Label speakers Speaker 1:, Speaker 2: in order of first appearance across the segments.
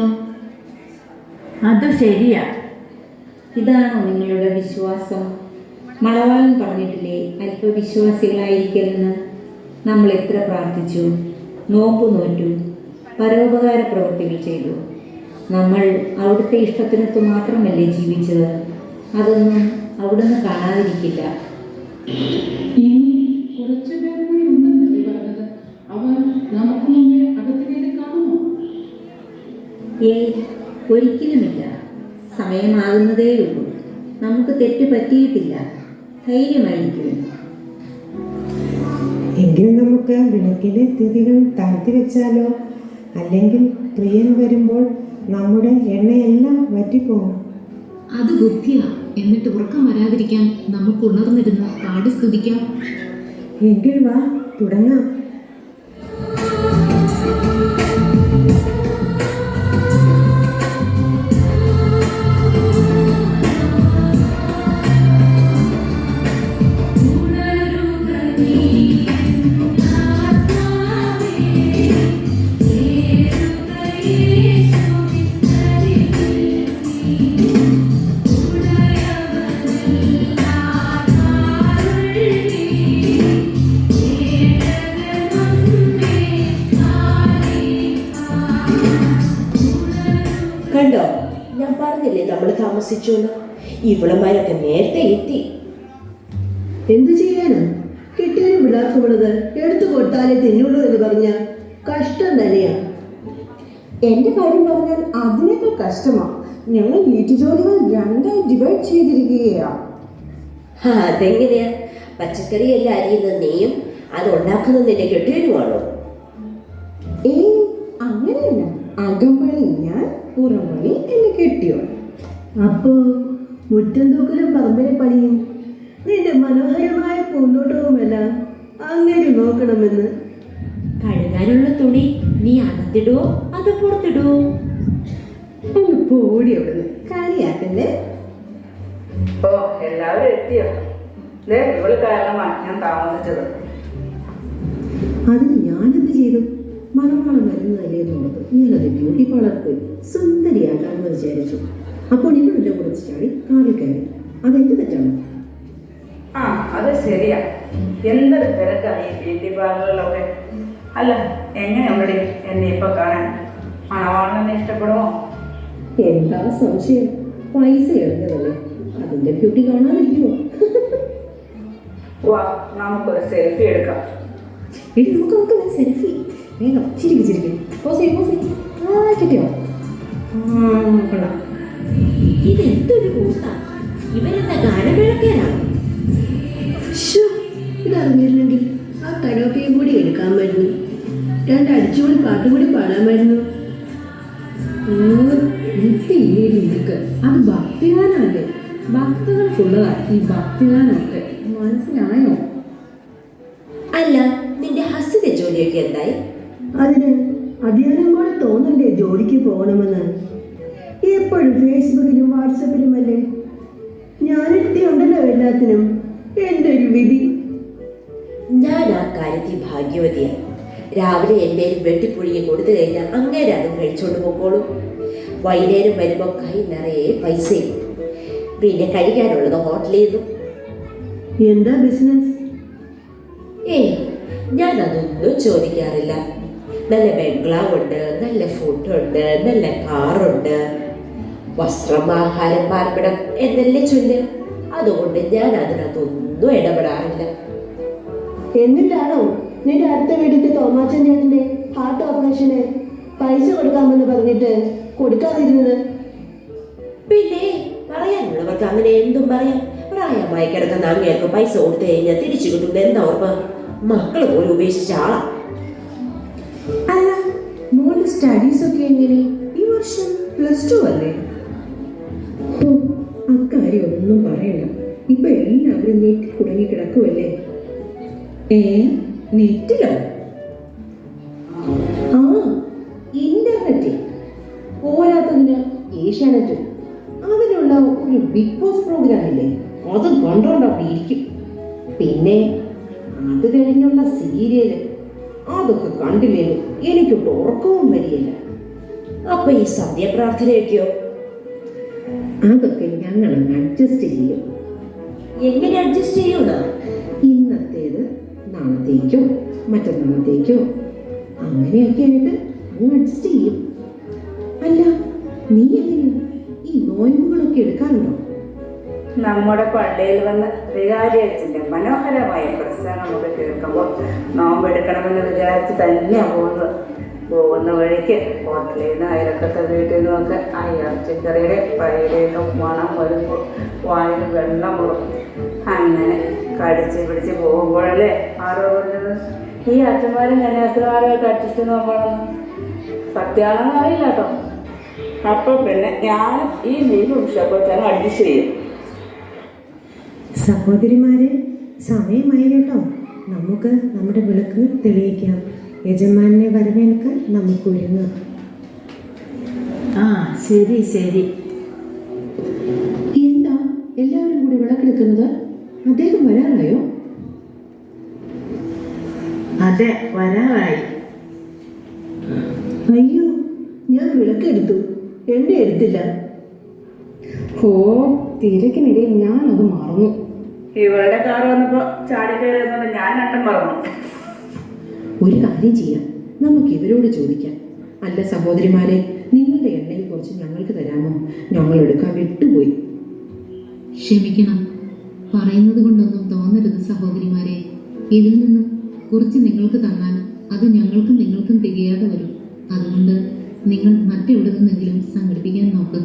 Speaker 1: കാണത്തില്ലല്ലോ.
Speaker 2: അത് ശരിയാ.
Speaker 3: ഇതാണോ നിങ്ങളുടെ വിശ്വാസം? മണവാളൻ പറഞ്ഞിട്ടില്ലേ അല്പവിശ്വാസികളായിരിക്കലെന്ന്? നമ്മൾ എത്ര പ്രാർത്ഥിച്ചു, നോമ്പ് നോറ്റു, പരോപകാര പ്രവൃത്തികൾ ചെയ്തു. നമ്മൾ അവിടുത്തെ ഇഷ്ടത്തിനൊത്ത് മാത്രമല്ലേ ജീവിച്ചത്? അതൊന്നും അവിടുന്ന് കാണാതിരിക്കില്ല.
Speaker 4: ഇനി കുറച്ചു പേർ കൂടി ഉണ്ടെന്നല്ലേ പറഞ്ഞത്? അവർ നമുക്ക് മുമ്പേ അകത്തേക്ക് കാണുമോ?
Speaker 3: ഒരിക്കലുമില്ല. സമയമാകുന്നതേയുള്ളൂ. നമുക്ക് തെറ്റ് പറ്റിയിട്ടില്ല. ധൈര്യമായിരിക്കും.
Speaker 5: എങ്കിൽ നമുക്ക് വിളക്കിലെ തിരികൾ താഴ്ത്തി വെച്ചാലോ? അല്ലെങ്കിൽ പ്രിയൻ വരുമ്പോൾ നമ്മുടെ എണ്ണയെല്ലാം വറ്റിപ്പോകും.
Speaker 1: അത് ബുദ്ധിയാ. എന്നിട്ട് ഉറക്കം വരാതിരിക്കാൻ നമുക്ക് ഉണർന്നിരുന്ന് പാടി സ്തുതിക്കാം.
Speaker 5: എങ്കിൽ വാ, തുടങ്ങാം.
Speaker 6: കണ്ടോ, ഞാൻ പറഞ്ഞില്ലേ നമ്മൾ താമസിച്ചു. ഇവളമാരൊക്കെ നേരത്തെ എത്തി.
Speaker 7: എന്തു ചെയ്യാനും കിട്ടിയൊരു പിള്ളേർക്കുള്ളത് എടുത്തു കൊടുത്താലേ തിന്നുള്ളൂ എന്ന് പറഞ്ഞ കഷ്ടം തന്നെയാ.
Speaker 8: എന്റെ കാര്യം പറഞ്ഞാൽ അതിനേക്കാൾ കഷ്ടമാണ്. ഞങ്ങൾ വീട്ടുജോലികൾ രണ്ടായി ഡിവൈഡ് ചെയ്തിരിക്കുകയാ.
Speaker 6: അതെങ്ങനെയാ? പച്ചക്കറിയെല്ലാം അരിയുന്ന നീയും അത് ഉണ്ടാക്കുന്നത് നിന്റെ കെട്ടിയനുമാണോ?
Speaker 8: അങ്ങനെയല്ല. അകംപണി ഞാൻ, പുറംപണി എന്നെ കെട്ടിയോ.
Speaker 7: അപ്പോ മുറ്റം തൂക്കലും പറമ്പിലെ പണിയും നിന്റെ മനോഹരമായ പൂന്തോട്ടവുമെല്ലാം അങ്ങനെ നോക്കണമെന്ന്.
Speaker 6: കഴുകാനുള്ള തുണി നീ അകത്തിടുവോ അത് പുറത്തിടുവോ?
Speaker 8: ഒന്ന് പോടി അവിടുന്ന്, കളിയാക്കല്ലേ.
Speaker 2: ഓ, എല്ലാവരും എത്തിയോ? ഇവള് കാരണമാണ് ഞാൻ താമസിച്ചത്.
Speaker 7: അതിന് ഞാനെന്ത് ചെയ്തു? മണവാളം വരുന്നതല്ലേ എന്നുള്ളത് ഞാനത് ബ്യൂട്ടി പാർലർ പോയി സുന്ദരിയാക്കാമെന്ന് വിചാരിച്ചു. അപ്പോൾ ഇവളുടെ കുറച്ച് ചാടി കാറിൽ കയറി. അതെന്റെ തെറ്റാണ്.
Speaker 2: ആ, അത് ശരിയാ. എന്തൊരു തിരക്കാണ് ഈ ബ്യൂട്ടി പാർലറിലൊക്കെ. അല്ല, എങ്ങനെയുണ്ടടി എന്നെ ഇപ്പൊ കാണാൻ? മണവാളനെ ഇഷ്ടപ്പെടുമോ?
Speaker 7: എന്താ സംശയം? പൈസ എറിഞ്ഞതല്ലേ, അതിന്റെ ബ്യൂട്ടി കാണാതിരിക്കുമോ?
Speaker 2: വാ, നമുക്കൊരു സെൽഫി എടുക്കാം.
Speaker 7: ഇനി നമുക്ക് സെൽഫി വേഗം. ചിരിക്കും പോസേ കിട്ടിയോ? കൊള്ളാം.
Speaker 6: ഇതെന്തൊരു കൂട്ടാ! ഇവരെന്താ ഗാനമേളക്കാരാണ്?
Speaker 7: ഇതറിഞ്ഞില്ലെങ്കിൽ ആ കരോക്കയും കൂടി എടുക്കാമായിരുന്നു. അടിച്ചുകൂടി പാട്ടും കൂടി പാടാമായിരുന്നു. ഇതൊക്കെ അത് ഭക്തിഗാനല്ലേ? ഭക്തകൾക്കുള്ളതാ ഈ ഭക്തിഗാനമൊക്കെ. മനസ്സിലായോ?
Speaker 6: അല്ല, നിന്റെ ഹസിന്റെ ജോലിയൊക്കെ എന്തായി?
Speaker 7: അതിന് അധികാരം കൂടെ തോന്നണ്ടേ ജോലിക്ക് പോകണമെന്ന്? എപ്പോഴും ഫേസ്ബുക്കിലും വാട്സപ്പിലും അല്ലേ? ഞാനെത്തിയുണ്ടല്ലോ എല്ലാത്തിനും. എന്തൊരു വിധി!
Speaker 6: ഞാൻ ആ കാര്യത്തിൽ ഭാഗ്യവതിയാണ്. രാവിലെ എന്തേലും വെട്ടിപ്പുഴുങ്ങി കൊടുത്തു കഴിഞ്ഞാൽ അങ്ങേരെ അതും കഴിച്ചോണ്ട് പോക്കോളും. വൈകുന്നേരം വരുമ്പോൾ കൈ നിറയെ പൈസയും. പിന്നെ കഴിക്കാനുള്ളത് ഹോട്ടലിൽ നിന്നും.
Speaker 7: എന്താ ബിസിനസ്?
Speaker 6: ഞാൻ അതൊന്നും ചോദിക്കാറില്ല. നല്ല ബംഗ്ലാവുണ്ട്, നല്ല ഫുഡുണ്ട്, നല്ല കാറുണ്ട്, വസ്ത്രം, ആഹാരം, പാർപ്പിടം എന്നല്ലേ ചൊല്ല്. അതുകൊണ്ട് ഞാൻ അതിനകത്തൊന്നും ഇടപെടാറില്ല.
Speaker 7: എന്നിട്ടാണോ നിന്റെ അടുത്ത വീട്ടിൽ തോമാച്ചൻ ചേട്ടന്റെ ഹാർട്ട് ഓപ്പറേഷന് പൈസ കൊടുക്കാമെന്ന് പറഞ്ഞിട്ട് കൊടുക്കാതിരുന്നത്?
Speaker 6: പിന്നെ പറയാനുള്ളവർക്ക് അങ്ങനെ എന്തും പറയാം. പ്രായമായി കിടക്കുന്ന അങ്ങേർക്ക് പൈസ കൊടുത്തു കഴിഞ്ഞാൽ തിരിച്ചു കിട്ടുന്നത് എന്താ ഉറപ്പ്? മക്കള് പോലും ഉപേക്ഷിച്ച ആളാ.
Speaker 8: അല്ല, മോളുടെ സ്റ്റഡീസ് ഒക്കെ എങ്ങനെ? ഈ വർഷം +2 അല്ലേ?
Speaker 7: അക്കാര്യം ഒന്നും പറയണ്ട. ഇപ്പൊ എല്ലാവരും നെറ്റിൽ കുടുങ്ങി കിടക്കുമല്ലേ?
Speaker 8: നെറ്റിലോ?
Speaker 7: ആ, ഇന്റർനെറ്റ്. പോരാത്തതിന് ഏഷ്യാനെറ്റ്. അതിലുള്ള ഒരു ബിഗ് ബോസ് പ്രോഗ്രാം ഇല്ലേ, അതും കണ്ടോണ്ട് അവിടെ ഇരിക്കും. പിന്നെ അത് കഴിഞ്ഞുള്ള സീരിയല്, അതൊക്കെ കണ്ടില്ലേലും എനിക്കൊട്ട് ഉറക്കവും വരികയില്ല.
Speaker 6: അപ്പൊ അപ്പൊ ഈ സന്ധ്യാപ്രാർത്ഥനയൊക്കെയോ?
Speaker 7: അതൊക്കെ ഞങ്ങൾ അഡ്ജസ്റ്റ് ചെയ്യും.
Speaker 6: എങ്ങനെ അഡ്ജസ്റ്റ് ചെയ്യൂന്നാ?
Speaker 7: ഇന്നത്തേത് നാളത്തേക്കോ മറ്റന്നാളത്തേക്കോ അങ്ങനെയൊക്കെ ആയിട്ട് അങ്ങ് അഡ്ജസ്റ്റ് ചെയ്യും. അല്ല, നീ എങ്ങനെയാ ഈ നോയമ്പുകളൊക്കെ എടുക്കാറുണ്ടോ?
Speaker 2: നമ്മുടെ പള്ളിയിൽ വന്ന് വികാരിയച്ഛൻ്റെ മനോഹരമായ പ്രസംഗം നമുക്ക് കേൾക്കുമ്പോൾ നോമ്പെടുക്കണമെന്ന് വിചാരിച്ച് തന്നെയാണ് പോകുന്ന വഴിക്ക് ഹോട്ടലിൽ നിന്ന് അയലക്കത്തെ വീട്ടിൽ നിന്നൊക്കെ ആ ഇറച്ചിക്കറിയുടെ പൈയുടെയൊക്കെ മണം വരുമ്പോൾ വായിൽ വെള്ളം മുറും. അങ്ങനെ കടിച്ച് പിടിച്ച് പോകുമ്പോഴല്ലേ ആരോ പറഞ്ഞത് ഈ അച്ഛന്മാരും കന്യാസ്ത്രീമാരുമായിട്ട് അഡ്ജസ്റ്റ് നോക്കണമെന്ന്. സത്യമാണെന്ന് അറിയില്ല കേട്ടോ. അപ്പോൾ പിന്നെ ഞാൻ ഈ മീൻ ഉഷപ്പൊച്ചാലും അഡ്ജസ്റ്റ് ചെയ്യും.
Speaker 5: സഹോദരിമാരെ, സമയമായി കേട്ടോ. നമുക്ക് നമ്മുടെ വിളക്ക് തെളിയിക്കാം. യജമാനെ വരവേൽക്കാൻ നമുക്ക് ഒരുങ്ങാം.
Speaker 8: ആ ശരി ശരി.
Speaker 7: എന്താ എല്ലാവരും കൂടി വിളക്കെടുക്കുന്നത്? അദ്ദേഹം വരാറായോ?
Speaker 8: അതെ, വരാറായി.
Speaker 7: അയ്യോ, ഞാൻ വിളക്കെടുത്തു, എണ്ണ എടുത്തില്ല.
Speaker 4: ഓ, തിരക്കിനിടയിൽ ഞാനത് മറന്നു.
Speaker 2: ഇവളുടെ കാർ വന്നപ്പോൾ ചാടിക്കയറുന്നത് ഞാൻ രണ്ടും മറന്നു.
Speaker 7: ഒരു കാര്യം ചെയ്യാം, നമുക്ക് ഇവരോട് ചോദിക്കാം. അല്ല സഹോദരിമാരെ, നിങ്ങളുടെ എണ്ണയിൽ കുറച്ച് ഞങ്ങൾക്ക് തരാമോ? ഞങ്ങൾ എടുക്കാൻ വിട്ടുപോയി.
Speaker 1: ക്ഷമിക്കണം, പറയുന്നത് കൊണ്ടൊന്നും തോന്നരുത് സഹോദരിമാരെ. ഇതിൽ നിന്നും കുറച്ച് നിങ്ങൾക്ക് തന്നാൽ അത് ഞങ്ങൾക്കും നിങ്ങൾക്കും തികയാതെ വരും. അതുകൊണ്ട് നിങ്ങൾ മറ്റെവിടെ നിന്നെങ്കിലും സംഘടിപ്പിക്കാൻ നോക്ക്.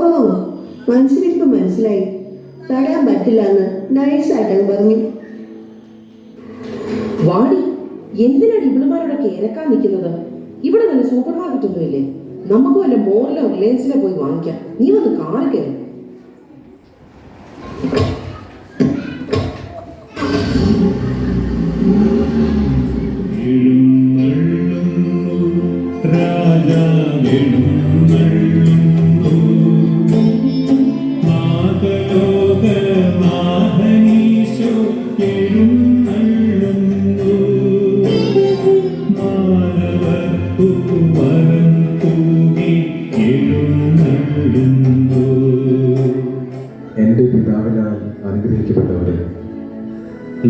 Speaker 7: ഓ, മനസ്സിലിപ്പോ മനസ്സിലായി. തരാൻ പറ്റില്ല എന്ന് നൈസായിട്ടങ്ങ് പറഞ്ഞു. വാടി, എന്തിനാണ് ഇവളുമാരോടൊക്കെ ഇരക്കാൻ നിൽക്കുന്നത്? ഇവിടെ നല്ല സൂപ്പർ മാർക്കറ്റ് ഒന്നുമില്ലേ? നമുക്ക് വല്ല മോറിലോ റിലയൻസിലോ പോയി വാങ്ങിക്കാം. നീ വന്ന് കാറ് കയറി.
Speaker 9: എൻ്റെ പിതാവിനാൽ അനുഗ്രഹിക്കപ്പെട്ടവരെ,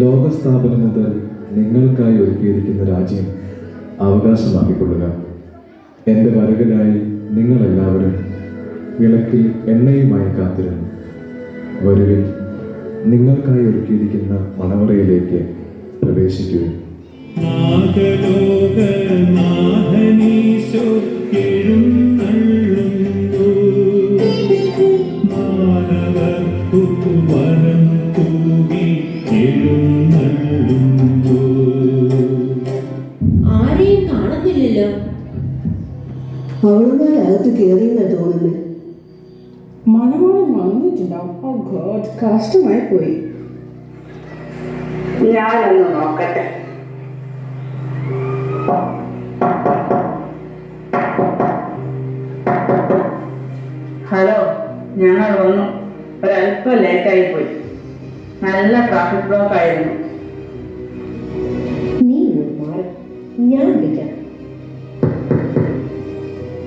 Speaker 9: ലോകസ്ഥാപനം മുതൽ നിങ്ങൾക്കായി ഒരുക്കിയിരിക്കുന്ന രാജ്യം അവകാശമാക്കിക്കൊള്ളുക. എൻ്റെ വരവിനായി നിങ്ങളെല്ലാവരും വിളക്കിൽ എണ്ണയുമായി കാത്തിരുന്നു. വരുവിൽ നിങ്ങൾക്കായി ഒരുക്കിയിരിക്കുന്ന മണവറയിലേക്ക് പ്രവേശിക്കുകയും
Speaker 6: ആരെയും കാണുന്നില്ലല്ലോ.
Speaker 7: അവളുമായി അകത്ത് കയറിയെന്നാ തോന്നുന്നത്.
Speaker 4: മണവാളൻ വന്നിട്ടുണ്ടാവും. ഓ ഗോഡ്, കഷ്ടമായി പോയി.
Speaker 2: ഞാനൊന്ന് നോക്കട്ടെ. ഹലോ, ഞങ്ങൾ വന്നു. ഒരല്പം ലേറ്റായി പോയി. നല്ല ട്രാഫിക് ബ്ലോക്ക് ആയിരുന്നു.
Speaker 7: നീ ഇങ്ങോട്ട് മാറി, ഞാൻ വിളിക്കാം.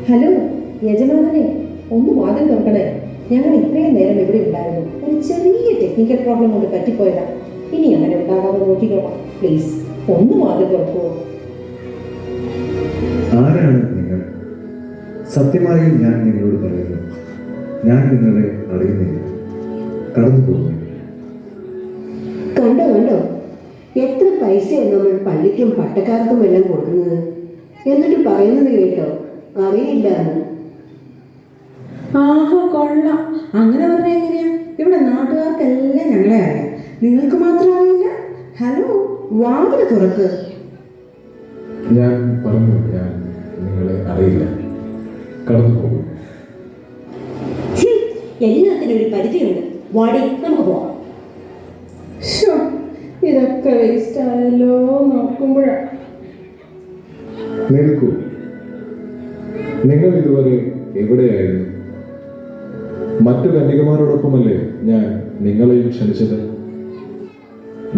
Speaker 7: ഹലോ യജമാനനെ, ഒന്ന് വാതിൽ തുറക്കണേ. ഞങ്ങൾ ഇത്രയും നേരം ഇവിടെ ഉണ്ടായിരുന്നു. ഒരു ചെറിയ ടെക്നിക്കൽ പ്രോബ്ലം കൊണ്ട് പറ്റിപ്പോയതാ. ഇനി അങ്ങനെ ഉണ്ടാകാതെ നോക്കിക്കോളാം. പ്ലീസ് ഒന്ന് വാതിൽ തുറക്കുമോ?
Speaker 9: ആരാണ് നിങ്ങൾ? സത്യമായും ഞാൻ നിങ്ങളോട് പറയുന്നു, ഞാൻ നിങ്ങളെ അറിയുന്നില്ല. കടന്നു പോകുന്നു.
Speaker 7: കണ്ടോ കണ്ടോ, എത്ര പൈസയാണ് നമ്മൾ പള്ളിക്കും പട്ടക്കാർക്കും എല്ലാം കൊടുക്കുന്നത്. എന്നിട്ട് പറയുന്നത് കേട്ടോ, അറിയില്ല എന്ന്.
Speaker 8: ആഹാ, കൊള്ളാം. അങ്ങനെ പറഞ്ഞാൽ എങ്ങനെയാ? ഇവിടെ നാട്ടുകാർക്കെല്ലാം ഞങ്ങളെ അറിയാം, നിങ്ങൾക്ക് മാത്രം അറിയില്ല. ഹലോ, വാതിൽ തുറക്ക്.
Speaker 9: ഞാൻ പറഞ്ഞു, ഞാൻ നിങ്ങളെ അറിയില്ല. കടന്നു പോകും.
Speaker 6: എല്ലാത്തിനും ഒരു പരിധിയുണ്ട്. വാടി, നമുക്ക് പോവാം.
Speaker 4: ശ്ശോ, ഇതൊക്കെ വേസ്റ്റ് ആയല്ലോ നോക്കുമ്പോഴാ.
Speaker 9: നിൽക്കൂ. നിങ്ങൾ ഇതുവരെ എവിടെയായിരുന്നു? മറ്റു കന്യകമാരോടൊപ്പമല്ലേ ഞാൻ നിങ്ങളെയും ക്ഷണിച്ചത്?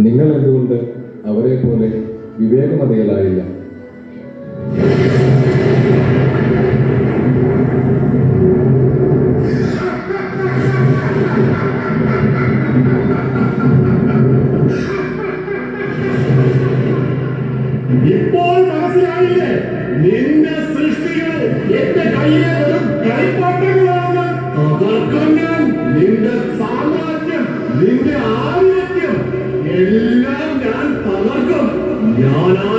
Speaker 9: നിങ്ങൾ എന്തുകൊണ്ട് അവരെ പോലെ വിവേകമതികളായില്ല?
Speaker 10: കയ്യിലെ വെറും കളിപ്പാട്ടങ്ങളാണ്. തകർക്കും ഞാൻ നിന്റെ സാമ്രാജ്യം, നിന്റെ ആധിപത്യം എല്ലാം ഞാൻ തകർക്കും. ഞാനാ